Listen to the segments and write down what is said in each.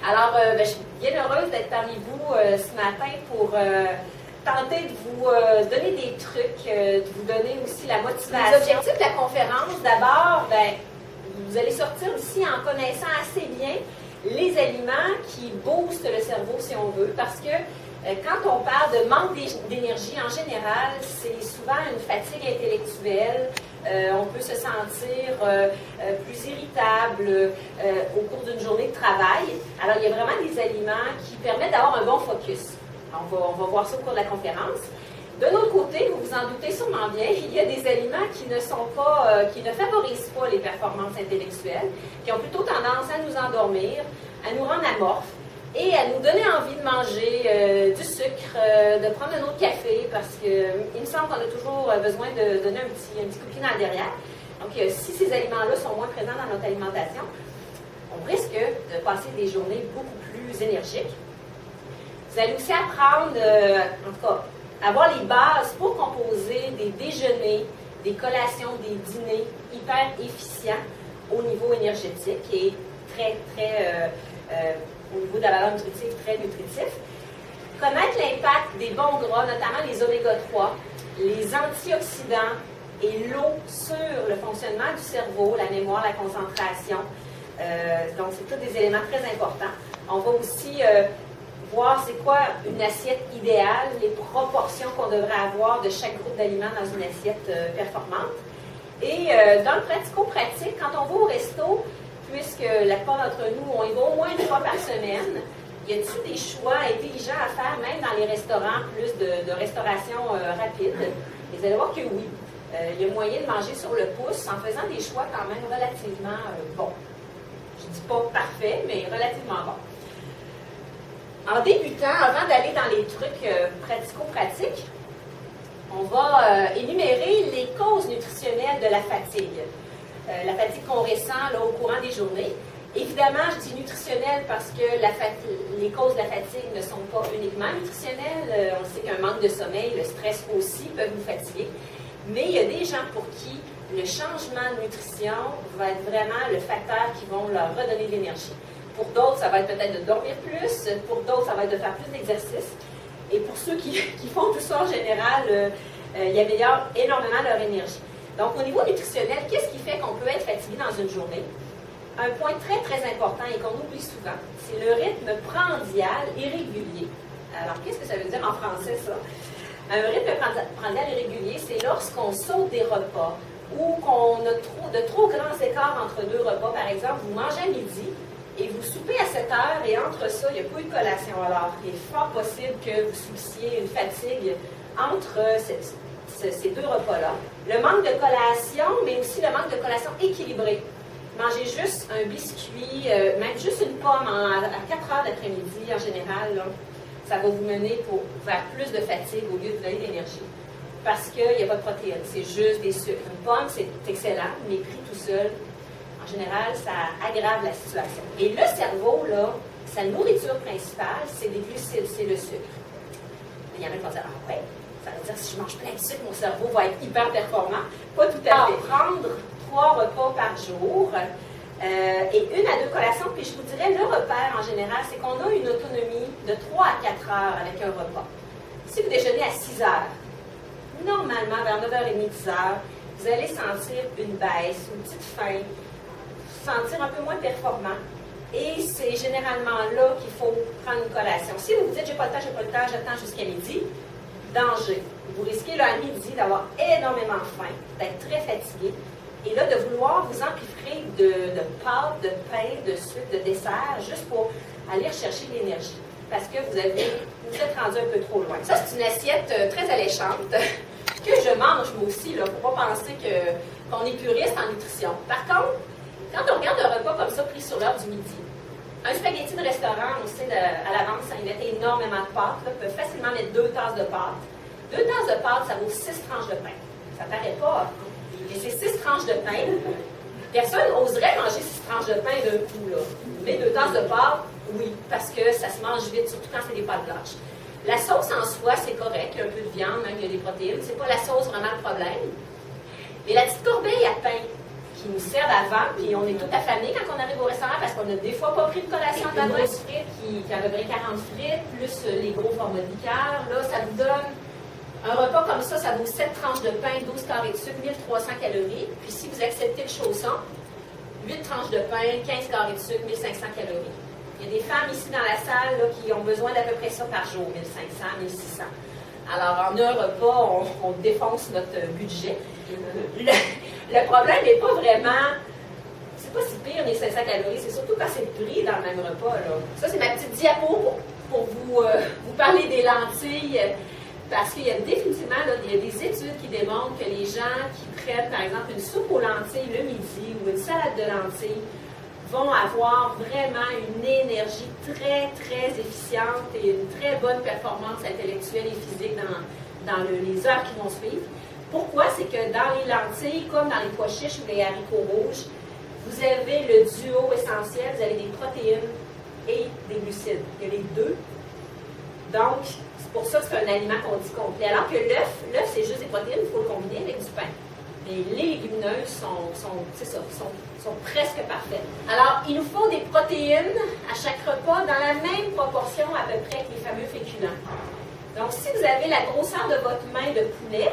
Alors, je suis bien heureuse d'être parmi vous ce matin pour tenter de vous donner des trucs, de vous donner aussi la motivation. L'objectif de la conférence, d'abord, vous allez sortir d'ici en connaissant assez bien les aliments qui boostent le cerveau, si on veut, parce que quand on parle de manque d'énergie en général, c'est souvent une fatigue intellectuelle. On peut se sentir plus irritable au cours d'une journée de travail. Alors, il y a vraiment des aliments qui permettent d'avoir un bon focus. On va voir ça au cours de la conférence. De l'autre côté, vous vous en doutez sûrement bien, il y a des aliments qui ne sont pas, qui ne favorisent pas les performances intellectuelles, qui ont plutôt tendance à nous endormir, à nous rendre amorphes et à nous donner envie de manger du sucre, de prendre un autre café, parce qu'il me semble qu'on a toujours besoin de donner un petit coup de pied dans le derrière. Donc, si ces aliments-là sont moins présents dans notre alimentation, on risque de passer des journées beaucoup plus énergiques. Vous allez aussi apprendre, en tout cas, avoir les bases pour composer des déjeuners, des collations, des dîners hyper efficients au niveau énergétique et très, au niveau de la valeur nutritive, très nutritif. Connaître l'impact des bons gras, notamment les oméga 3, les antioxydants et l'eau sur le fonctionnement du cerveau, la mémoire, la concentration. Donc, c'est tous des éléments très importants. On va aussi voir c'est quoi une assiette idéale, les proportions qu'on devrait avoir de chaque groupe d'aliments dans une assiette performante. Et dans le pratico-pratique, quand on va au resto, puisque la plupart d'entre nous, on y va au moins une fois par semaine, y a-t-il des choix intelligents à faire, même dans les restaurants, plus de restauration rapide? Et vous allez voir que oui. Il y a moyen de manger sur le pouce en faisant des choix quand même relativement bons. Je ne dis pas parfait, mais relativement bons. En débutant, avant d'aller dans les trucs pratico-pratiques, on va énumérer les causes nutritionnelles de la fatigue. La fatigue qu'on ressent là, au courant des journées. Évidemment, je dis nutritionnelle parce que les causes de la fatigue ne sont pas uniquement nutritionnelles. On sait qu'un manque de sommeil, le stress aussi peuvent nous fatiguer. Mais il y a des gens pour qui le changement de nutrition va être vraiment le facteur qui va leur redonner de l'énergie. Pour d'autres, ça va être peut-être de dormir plus. Pour d'autres, ça va être de faire plus d'exercice. Et pour ceux qui font tout ça en général, ils améliorent énormément leur énergie. Donc, au niveau nutritionnel, qu'est-ce qui fait qu'on peut être fatigué dans une journée? Un point très, très important et qu'on oublie souvent, c'est le rythme prandial irrégulier. Alors, qu'est-ce que ça veut dire en français, ça? Un rythme prandial irrégulier, c'est lorsqu'on saute des repas ou qu'on a de trop grands écarts entre deux repas. Par exemple, vous mangez à midi et vous soupez à 7 heures et entre ça, il n'y a pas eu de collation. Alors, il est fort possible que vous subsiez une fatigue entre ces deux repas-là. Le manque de collation, mais aussi le manque de collation équilibrée. Manger juste un biscuit, même juste une pomme à 4 heures d'après-midi, en général, là, ça va vous mener vers plus de fatigue au lieu de vous donner de l'énergie. Parce qu'il n'y a pas de protéines, c'est juste des sucres. Une pomme, c'est excellent, mais pris tout seul, en général, ça aggrave la situation. Et le cerveau, là, sa nourriture principale, c'est des glucides, c'est le sucre. Il y en a qui vont dire, ah ouais, ça veut dire que si je mange plein de sucre, mon cerveau va être hyper performant. Pas tout à fait. Prendre 3 repas par jour et 1 à 2 collations. Puis je vous dirais, le repère en général, c'est qu'on a une autonomie de 3 à 4 heures avec un repas. Si vous déjeunez à 6 heures, normalement vers 9h30, 10 heures, vous allez sentir une baisse, une petite faim, vous sentir un peu moins performant. Et c'est généralement là qu'il faut prendre une collation. Si vous vous dites, j'ai pas le temps, j'attends jusqu'à midi, danger. Vous risquez là à midi d'avoir énormément faim, d'être très fatigué, et là de vouloir vous empiffrer de pâtes, de pain, de sucre, de dessert, juste pour aller rechercher de l'énergie. Parce que vous êtes rendu un peu trop loin. Ça, c'est une assiette très alléchante que je mange moi aussi, là, pour pas penser qu'on est puriste en nutrition. Par contre, quand on regarde un repas comme ça pris sur l'heure du midi, un spaghetti de restaurant, on sait à l'avance, ça y met énormément de pâtes. Là, on peut facilement mettre 2 tasses de pâtes. 2 tasses de pâtes, ça vaut 6 tranches de pain. Ça paraît pas. Et ces 6 tranches de pain, personne n'oserait manger 6 tranches de pain d'un coup, là. Mais 2 tasses de pâtes, oui, parce que ça se mange vite, surtout quand c'est des pâtes blanches. La sauce en soi, c'est correct, il y a un peu de viande, même il y a des protéines. C'est pas la sauce vraiment le problème. Mais la petite corbeille à pain qui nous servent avant, puis on est tout affamé quand on arrive au restaurant parce qu'on n'a des fois pas pris de collation de la grosse frite, qui a à peu près 40 frites, plus les gros formats de liqueur. Là, ça vous donne un repas comme ça vaut 7 tranches de pain, 12 carrés de sucre, 1300 calories. Puis si vous acceptez le chausson, 8 tranches de pain, 15 carrés de sucre, 1500 calories. Il y a des femmes ici dans la salle là, qui ont besoin d'à peu près ça par jour, 1500, 1600. Alors, en un repas, on défonce notre budget. Le problème n'est pas vraiment... C'est pas si pire, les 500 calories. C'est surtout quand c'est pris dans le même repas. Là. Ça, c'est ma petite diapo pour vous parler des lentilles. Parce qu'il y a définitivement là, il y a des études qui démontrent que les gens qui prennent, par exemple, une soupe aux lentilles le midi ou une salade de lentilles vont avoir vraiment une énergie très, très efficiente et une très bonne performance intellectuelle et physique dans les heures qui vont suivre. Pourquoi? C'est que dans les lentilles, comme dans les pois chiches ou les haricots rouges, vous avez le duo essentiel, vous avez des protéines et des glucides. Il y a les deux. Donc, c'est pour ça que c'est un aliment qu'on dit complet. Alors que l'œuf, c'est juste des protéines, il faut le combiner avec du pain. Mais les légumineuses sont presque parfaites. Alors, il nous faut des protéines à chaque repas dans la même proportion à peu près que les fameux féculents. Donc, si vous avez la grosseur de votre main de poulet,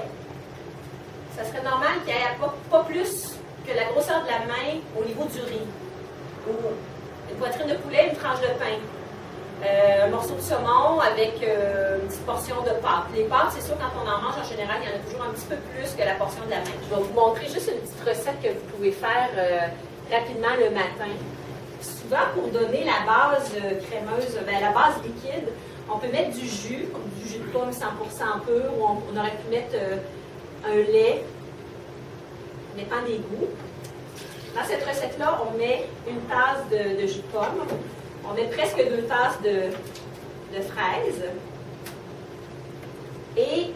ça serait normal qu'il n'y ait pas plus que la grosseur de la main au niveau du riz. Ou une poitrine de poulet, une tranche de pain. Un morceau de saumon avec une petite portion de pâte. Les pâtes, c'est sûr, quand on en mange, en général, il y en a toujours un petit peu plus que la portion de la main. Je vais vous montrer juste une petite recette que vous pouvez faire rapidement le matin. Souvent, pour donner la base crémeuse, la base liquide, on peut mettre du jus de pomme 100% pur, ou on aurait pu mettre un lait, dépend des goûts. Dans cette recette-là, on met une tasse de jus de pomme. On met presque 2 tasses de fraises et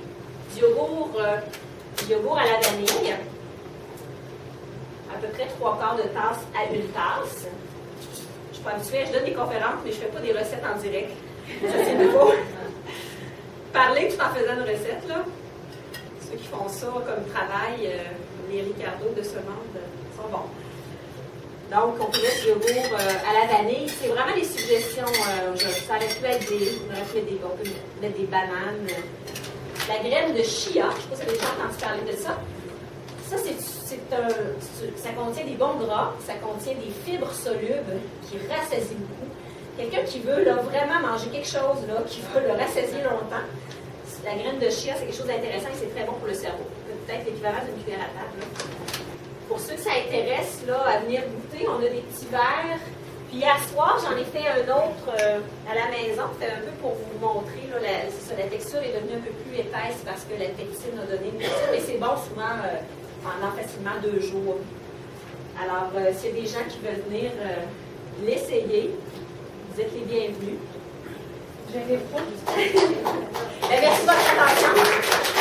du yogourt à la vanille, à peu près 3/4 de tasse à 1 tasse. Je suis pas habituée, je donne des conférences, mais je ne fais pas des recettes en direct. Ça, c'est nouveau. Parler tout en faisant une recette, là. Ceux qui font ça comme travail, les Ricardo de ce monde, sont bons. Donc, on peut mettre du yogourt à la vanille. C'est vraiment des suggestions. Ça aurait pu être on peut mettre des bananes. La graine de chia, je ne sais pas si vous avez déjà entendu parler de ça. Ça, ça contient des bons gras, ça contient des fibres solubles qui rassasient beaucoup. Quelqu'un qui veut là, vraiment manger quelque chose, là, qui veut le rassasier longtemps, la graine de chia, c'est quelque chose d'intéressant et c'est très bon pour le cerveau. Peut-être l'équivalent d'une cuillère à table. Là. Pour ceux que ça intéresse là, à venir goûter, on a des petits verres. Puis hier soir, j'en ai fait un autre à la maison. C'était un peu pour vous montrer. Là, la texture est devenue un peu plus épaisse parce que la pectine a donné une texture. Mais c'est bon souvent pendant facilement 2 jours. Alors, s'il y a des gens qui veulent venir l'essayer, vous êtes les bienvenus. J'avais pas. Merci de votre attention.